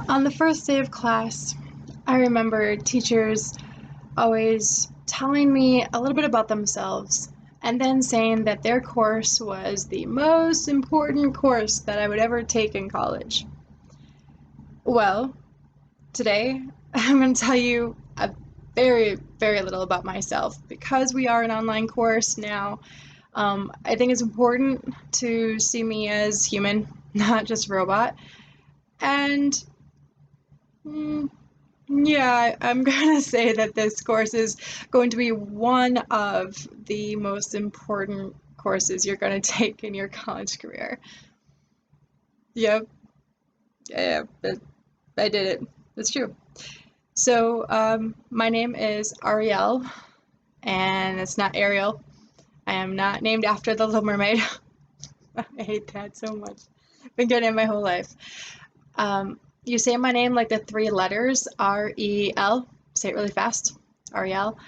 On the first day of class, I remember teachers always telling me a little bit about themselves and then saying that their course was the most important course that I would ever take in college. Well, today I'm going to tell you a very little about myself because we are an online course now. I think it's important to see me as human, not just robot. And yeah, I'm gonna say that this course is going to be one of the most important courses you're gonna take in your college career. Yep, yeah, but I did it. That's true. So, my name is Ariel, and it's not Ariel. I am not named after the Little Mermaid. I hate that so much. Been getting it my whole life. You say my name like the three letters, R-E-L. Say it really fast, Ariel.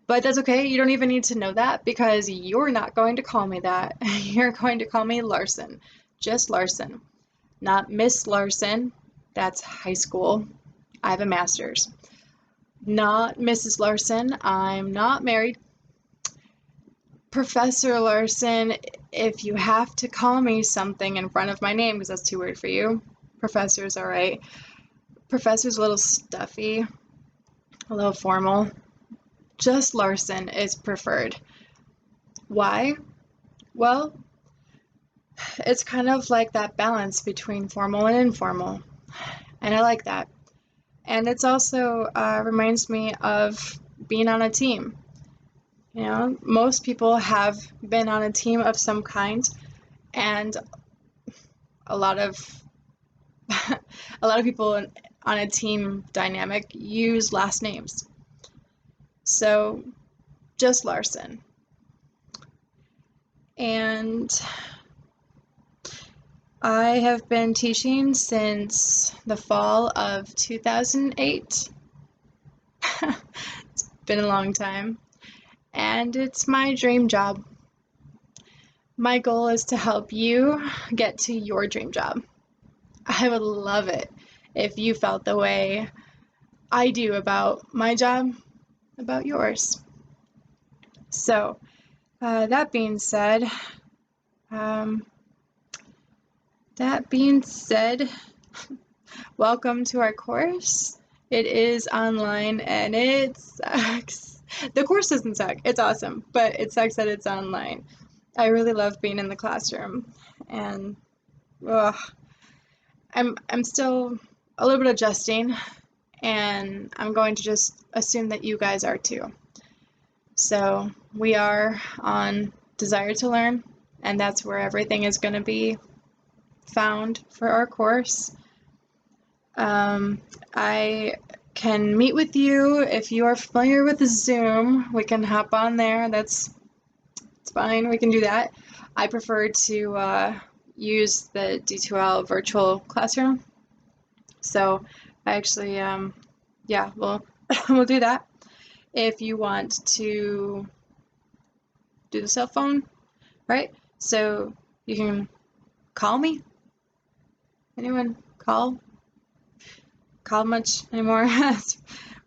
But that's okay. You don't even need to know that because you're not going to call me that. You're going to call me Larson. Just Larson. Not Miss Larson. That's high school. I have a master's. Not Mrs. Larson. I'm not married. Professor Larson, if you have to call me something in front of my name because that's too weird for you, Professor's all right. Professor's a little stuffy, a little formal. Just Larson is preferred. Why? Well, it's kind of like that balance between formal and informal, and I like that. And it's also reminds me of being on a team. You know, most people have been on a team of some kind, and a lot of a lot of people on a team dynamic use last names. So, just Larson. And I have been teaching since the fall of 2008. It's been a long time, and it's my dream job. My goal is to help you get to your dream job. I would love it if you felt the way I do about my job, about yours. So, that being said, um, welcome to our course. It is online and it sucks. The course doesn't suck, it's awesome, but it sucks that it's online. I really love being in the classroom, and ugh, I'm still a little bit adjusting, and I'm going to just assume that you guys are too. So we are on Desire to Learn, and that's where everything is going to be found for our course. I can meet with you if you are familiar with Zoom. We can hop on there. It's fine. We can do that. I prefer to use the D2L virtual classroom. So I actually, yeah, we'll do that. If you want to do the cell phone, right? So you can call me. Anyone call much anymore?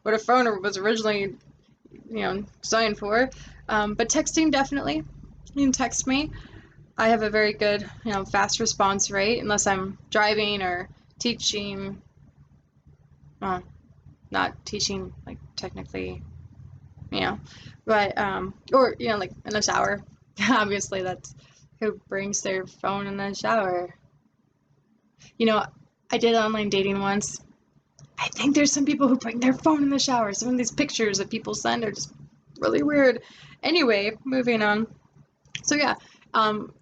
What a phone was originally, designed for. But texting, definitely. You can text me. I have a very good, fast response rate unless I'm driving or teaching. Not teaching, like, technically, but, or, like, in the shower. Obviously, that's who brings their phone in the shower. I did online dating once. I think there's some people who bring their phone in the shower. Some of these pictures that people send are just really weird. Anyway, moving on. So yeah,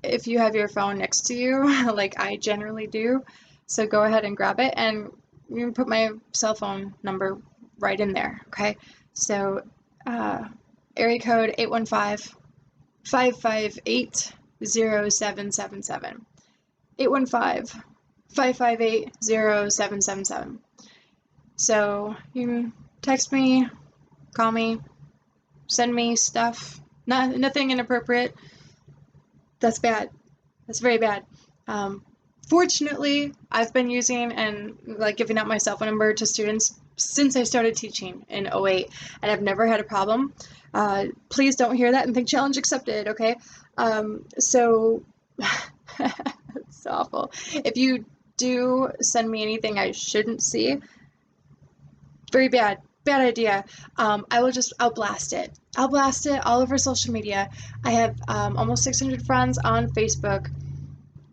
if you have your phone next to you, like I generally do, so go ahead and grab it, and you can put my cell phone number right in there, okay? So, area code 815-558-0777. 815-558-0777. So you can text me, call me, send me stuff. Nothing inappropriate. That's bad. That's very bad. Fortunately, I've been using and like giving out my cell phone number to students since I started teaching in '08, and I've never had a problem. Please don't hear that and think challenge accepted, okay? So it's awful. If you do send me anything I shouldn't see, very bad idea. I'll blast it. I'll blast it all over social media. I have almost 600 friends on Facebook.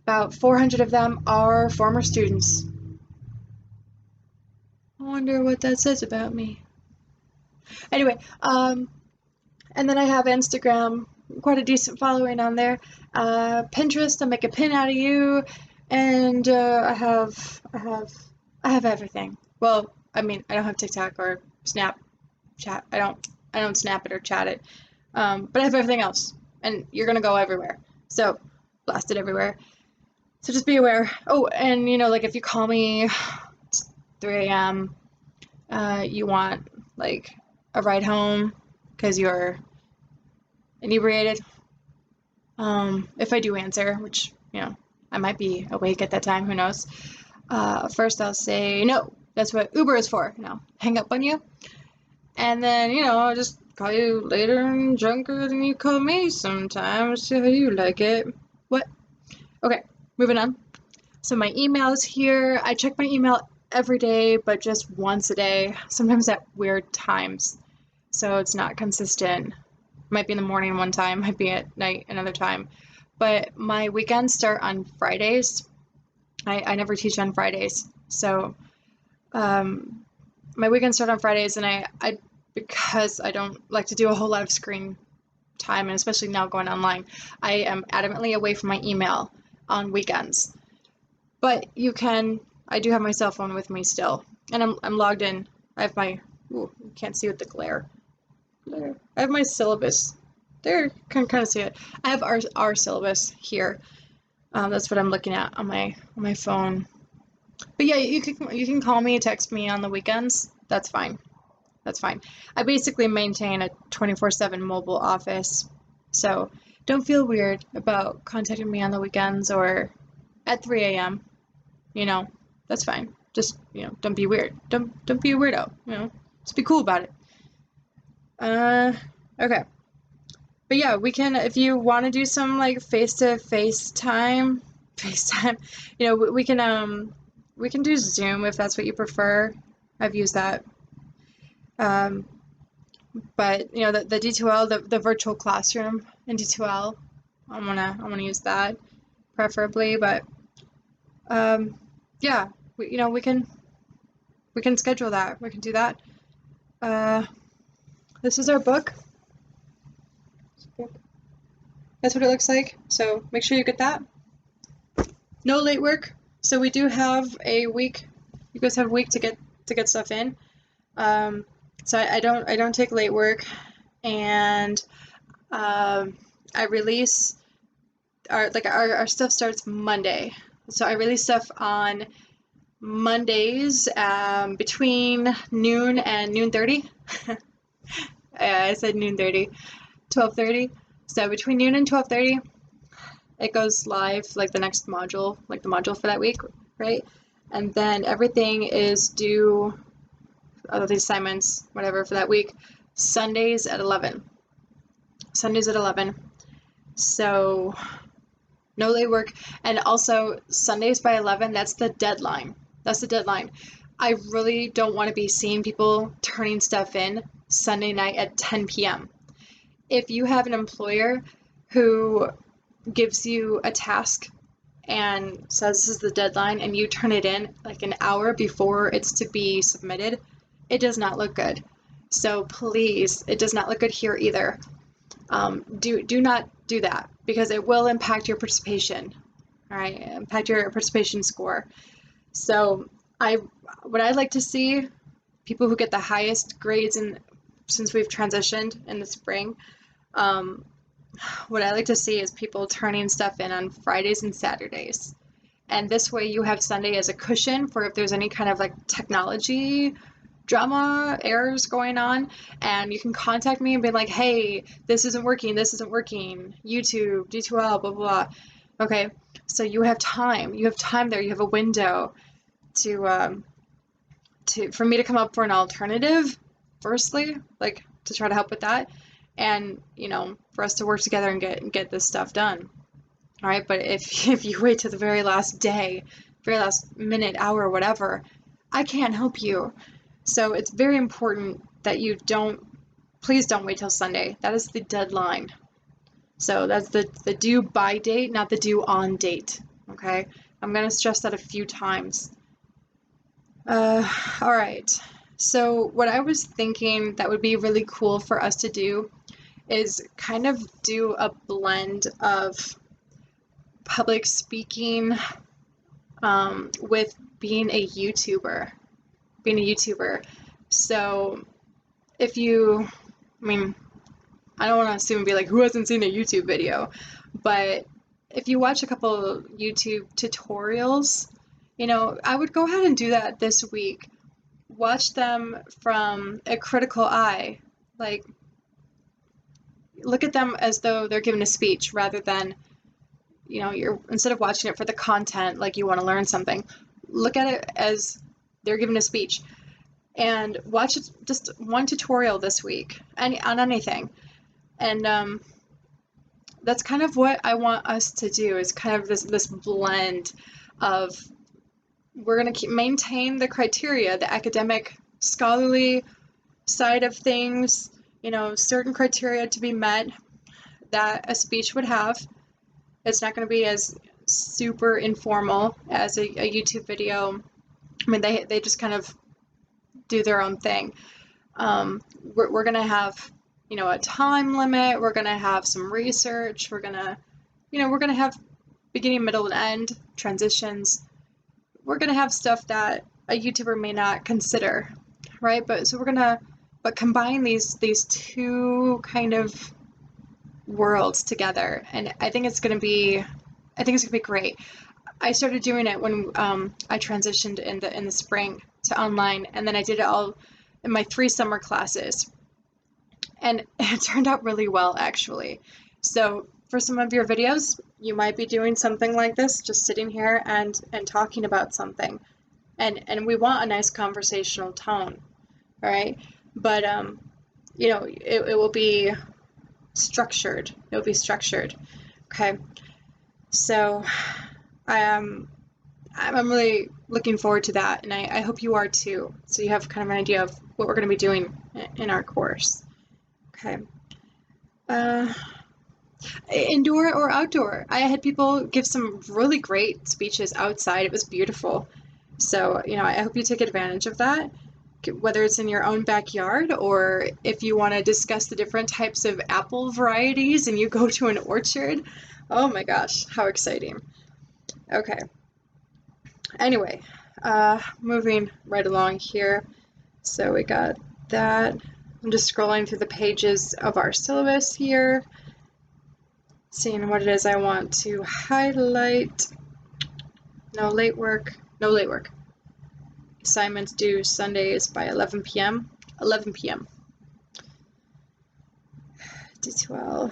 About 400 of them are former students. I wonder what that says about me. Anyway, and then I have Instagram, quite a decent following on there. Pinterest, I'll make a pin out of you, and I have everything. Well, I mean, I don't have TikTok or Snapchat. I don't snap it or chat it. But I have everything else, and you're gonna go everywhere. So blast it everywhere. So just be aware. Oh, and like if you call me 3 a.m., you want like a ride home because you're inebriated. If I do answer, which I might be awake at that time, who knows? First I'll say no. That's what Uber is for. Hang up on you, and then I'll just call you later and drunker than you call me sometimes. See how you like it. What? Okay, moving on. So my email is here. I check my email every day, but just once a day, sometimes at weird times. So it's not consistent. Might be in the morning one time, might be at night another time. But my weekends start on Fridays. I never teach on Fridays. So my weekends start on Fridays, and I because I don't like to do a whole lot of screen time, and especially now going online, I am adamantly away from my email on weekends. But I do have my cell phone with me still, and I'm logged in. I have my, ooh, you can't see with the glare. I have my syllabus. There, you can kind of see it. I have our syllabus here. That's what I'm looking at on my phone. But yeah, you can call me, text me on the weekends. That's fine. That's fine. I basically maintain a 24/7 mobile office, so don't feel weird about contacting me on the weekends or at 3 a.m. That's fine. Just don't be weird. Don't be a weirdo. Just be cool about it. Okay. But yeah, we can, if you want to do some like face-to-face time, FaceTime, we can do Zoom if that's what you prefer. I've used that. But the D2L, the virtual classroom in D2L, I wanna use that preferably. But yeah, we can schedule that. We can do that. This is our book. That's what it looks like. So make sure you get that. No late work. So we do have a week. You guys have a week to get stuff in. So I don't take late work, and I release our stuff starts Monday. So I release stuff on Mondays between noon and noon 30. I said noon 30, 12:30. So between noon and 12:30, it goes live, like the next module, like the module for that week, right? And then everything is due, all the assignments, whatever, for that week, Sundays at 11. Sundays at 11. So no late work. And also Sundays by 11, that's the deadline. That's the deadline. I really don't want to be seeing people turning stuff in Sunday night at 10 p.m. If you have an employer who gives you a task and says this is the deadline and you turn it in like an hour before it's to be submitted, it does not look good. So please, it does not look good here either. Do not do that because it will impact your participation. All right, impact your participation score. So what I'd like to see, people who get the highest grades since we've transitioned in the spring, what I like to see is people turning stuff in on Fridays and Saturdays. And this way you have Sunday as a cushion for if there's any kind of like technology drama errors going on, and you can contact me and be like, hey, this isn't working, YouTube, D2L, blah, blah, blah. Okay, so you have time. You have time there. You have a window to for me to come up for an alternative, firstly, like to try to help with that, and for us to work together and get this stuff done. All right, but if if you wait to the very last day, very last minute, hour, whatever, I can't help you. So it's very important that you don't, please don't wait till Sunday. That is the deadline. So that's the due by date, not the due on date. Okay, I'm gonna stress that a few times. All right. So what I was thinking that would be really cool for us to do is kind of do a blend of public speaking with being a YouTuber. Being a YouTuber. So if you, I mean, I don't want to assume and be like, who hasn't seen a YouTube video? But if you watch a couple YouTube tutorials, I would go ahead and do that this week. Watch them from a critical eye. Like, look at them as though they're giving a speech rather than, you're instead of watching it for the content, like you want to learn something, look at it as they're giving a speech and watch just one tutorial this week on anything. And that's kind of what I want us to do, is kind of this blend of, we're going to maintain the criteria, the academic, scholarly side of things, certain criteria to be met that a speech would have. It's not going to be as super informal as a YouTube video. I mean, they just kind of do their own thing. We're going to have, a time limit. We're going to have some research. We're going to have beginning, middle, and end, transitions. We're going to have stuff that a YouTuber may not consider, right? But combine these two kind of worlds together, and I think it's going to be great. I started doing it when I transitioned in the spring to online, and then I did it all in my 3 summer classes, and it turned out really well, actually. So for some of your videos, you might be doing something like this, just sitting here and talking about something, and we want a nice conversational tone, all right? But it will be structured. It'll be structured. Okay. So I'm really looking forward to that, and I hope you are too. So you have kind of an idea of what we're going to be doing in our course. Okay. Indoor or outdoor? I had people give some really great speeches outside. It was beautiful. So, I hope you take advantage of that, whether it's in your own backyard or if you want to discuss the different types of apple varieties and you go to an orchard. Oh my gosh, how exciting. Okay. Anyway, moving right along here. So we got that. I'm just scrolling through the pages of our syllabus here, seeing what it is I want to highlight. No late work. Assignments due Sundays by 11 p.m. 11 p.m. D12.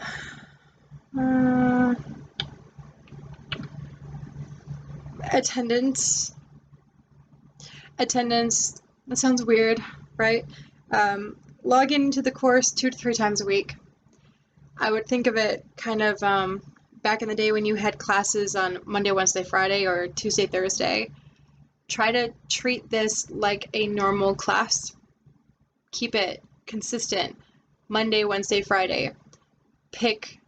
Attendance. That sounds weird, right? Log into the course 2 to 3 times a week. I would think of it kind of back in the day when you had classes on Monday, Wednesday, Friday, or Tuesday, Thursday. Try to treat this like a normal class. Keep it consistent. Monday, Wednesday, Friday. Pick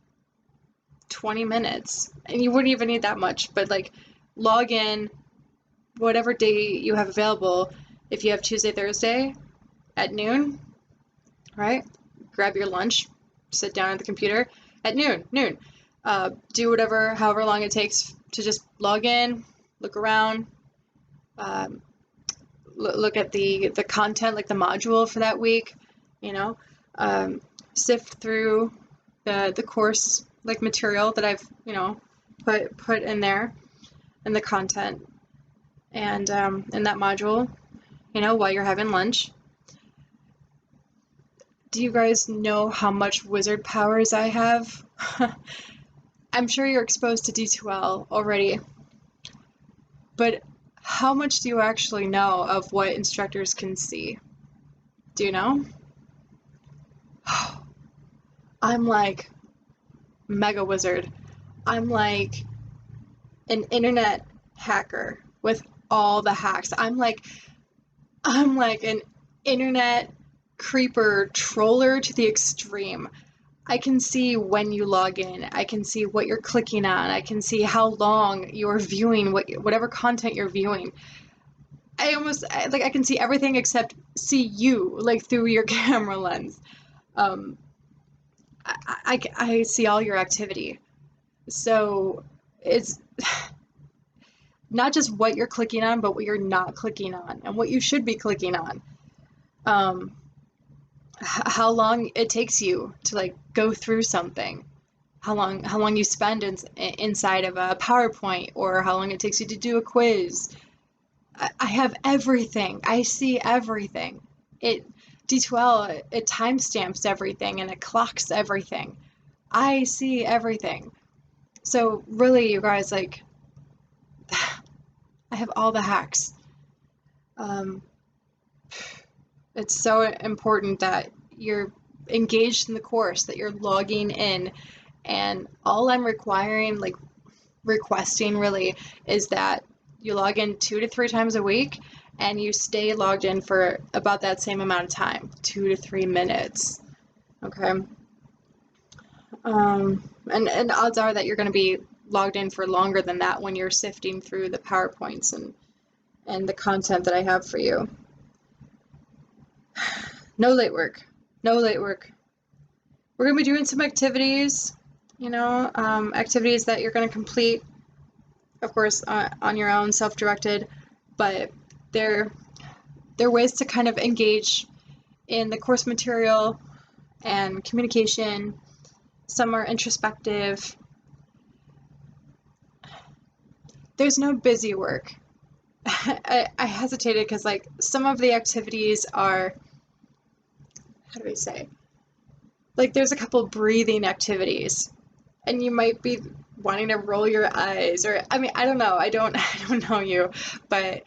20 minutes. And you wouldn't even need that much, but like log in whatever day you have available. If you have Tuesday, Thursday at noon, right? Grab your lunch, sit down at the computer at noon. Do whatever, however long it takes to just log in, look around, look at the content, like the module for that week, sift through the course like material that I've put in there, and the content, and in that module, while you're having lunch. Do you guys know how much wizard powers I have? I'm sure you're exposed to D2L already, but how much do you actually know of what instructors can see? Do you know? I'm like mega wizard. I'm like an internet hacker with all the hacks. I'm like an internet creeper troller to the extreme. I can see when you log in. I can see what you're clicking on. I can see how long you're viewing whatever content you're viewing. I can see everything except see you like through your camera lens. Um, I see all your activity. So it's not just what you're clicking on, but what you're not clicking on and what you should be clicking on. Um, how long it takes you to like go through something, how long you spend inside of a PowerPoint, or how long it takes you to do a quiz. I have everything. I see everything. It D2L, it timestamps everything and it clocks everything. I see everything. So really, you guys, like, I have all the hacks. Um, it's so important that you're engaged in the course, that you're logging in, and all I'm requesting really, is that you log in 2 to 3 times a week and you stay logged in for about that same amount of time, 2 to 3 minutes. Okay. And odds are that you're going to be logged in for longer than that when you're sifting through the PowerPoints and the content that I have for you. No late work. No late work. We're going to be doing some activities, activities that you're going to complete, of course, on your own, self-directed, but they're ways to kind of engage in the course material and communication. Some are introspective. There's no busy work. I hesitated because like some of the activities are, how do I say? Like there's a couple breathing activities and you might be wanting to roll your eyes, or I mean, I don't know. I don't know you, but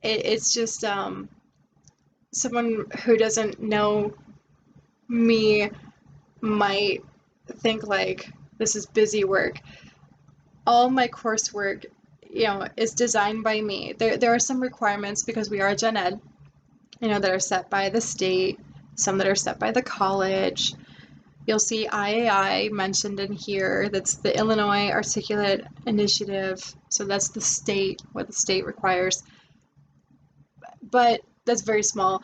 it's just someone who doesn't know me might think like this is busy work. All my coursework, is designed by me. There are some requirements because we are gen ed, that are set by the state, some that are set by the college. You'll see IAI mentioned in here. That's the Illinois Articulate Initiative. So that's the state, what the state requires. But that's very small.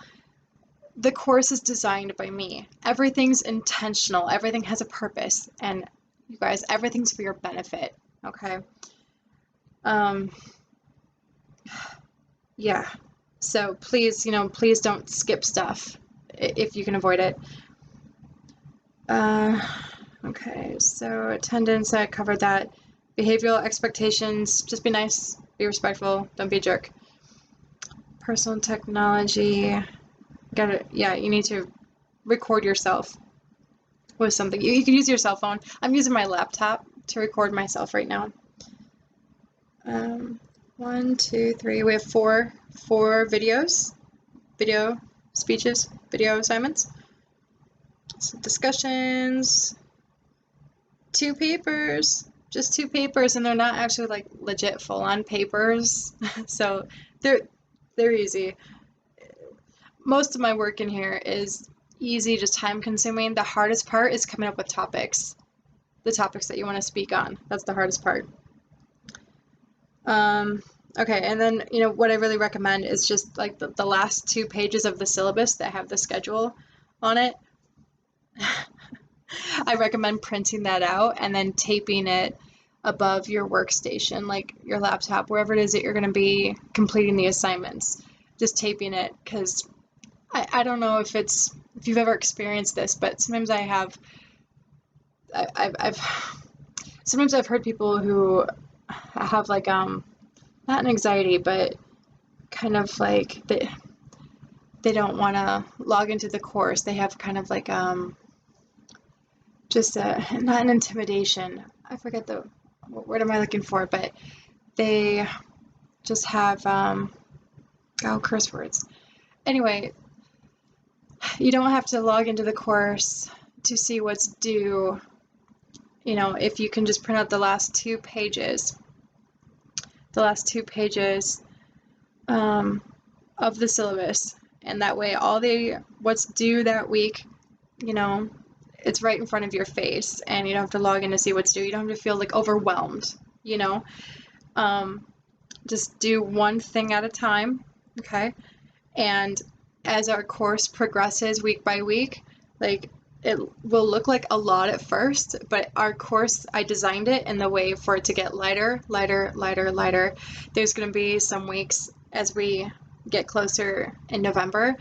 The course is designed by me. Everything's intentional. Everything has a purpose. And you guys, everything's for your benefit. Okay? Yeah. So please, please don't skip stuff if you can avoid it. Okay, so attendance, I covered that. Behavioral expectations, just be nice, be respectful, don't be a jerk. Personal technology, you need to record yourself with something. You can use your cell phone. I'm using my laptop to record myself right now. 1, 2, 3, we have four videos, video speeches, video assignments. So discussions, 2 papers, just 2 papers, and they're not actually like legit full-on papers. So they're easy. Most of my work in here is easy, just time consuming. The hardest part is coming up with topics. The topics that you want to speak on. That's the hardest part. Okay, and then, what I really recommend is just like the last 2 pages of the syllabus that have the schedule on it. I recommend printing that out and then taping it above your workstation, like your laptop, wherever it is that you're going to be completing the assignments. Just taping it, because I don't know if you've ever experienced this, but sometimes I've heard people who have like not an anxiety, but kind of like they don't want to log into the course. They have kind of like just not an intimidation. I forget the what word am I looking for, but they just have oh, curse words. Anyway, you don't have to log into the course to see what's due. You know, if you can just print out the last two pages of the syllabus, and that way all the what's due that week, you know, it's right in front of your face, and you don't have to log in to see what's due. You don't have to feel like overwhelmed, you know. Just do one thing at a time, okay? And as our course progresses week by week, like it will look like a lot at first, but our course, I designed it in the way for it to get lighter, lighter, lighter, lighter. There's going to be some weeks as we get closer in November,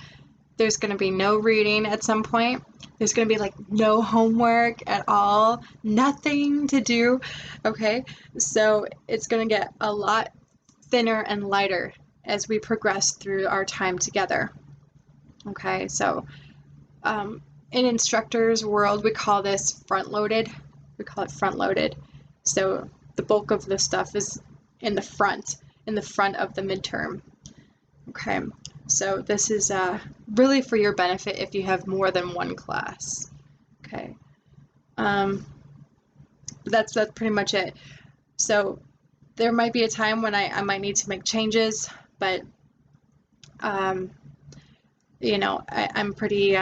there's going to be no reading at some point. There's going to be like no homework at all, nothing to do, okay? So it's going to get a lot thinner and lighter as we progress through our time together. Okay, so in instructors world, we call this front loaded. We call it front loaded. So the bulk of the stuff is in the front of the midterm. Okay, so this is really for your benefit if you have more than one class. Okay, that's pretty much it. So there might be a time when I might need to make changes, but you know, I'm pretty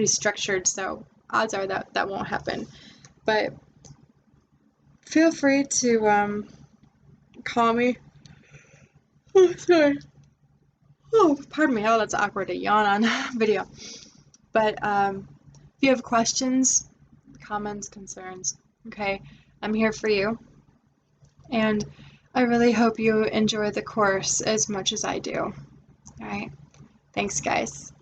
structured, so odds are that won't happen. But feel free to call me. Oh, sorry. Oh, pardon me. Oh, that's awkward to yawn on video. But if you have questions, comments, concerns, okay, I'm here for you. And I really hope you enjoy the course as much as I do. All right. Thanks, guys.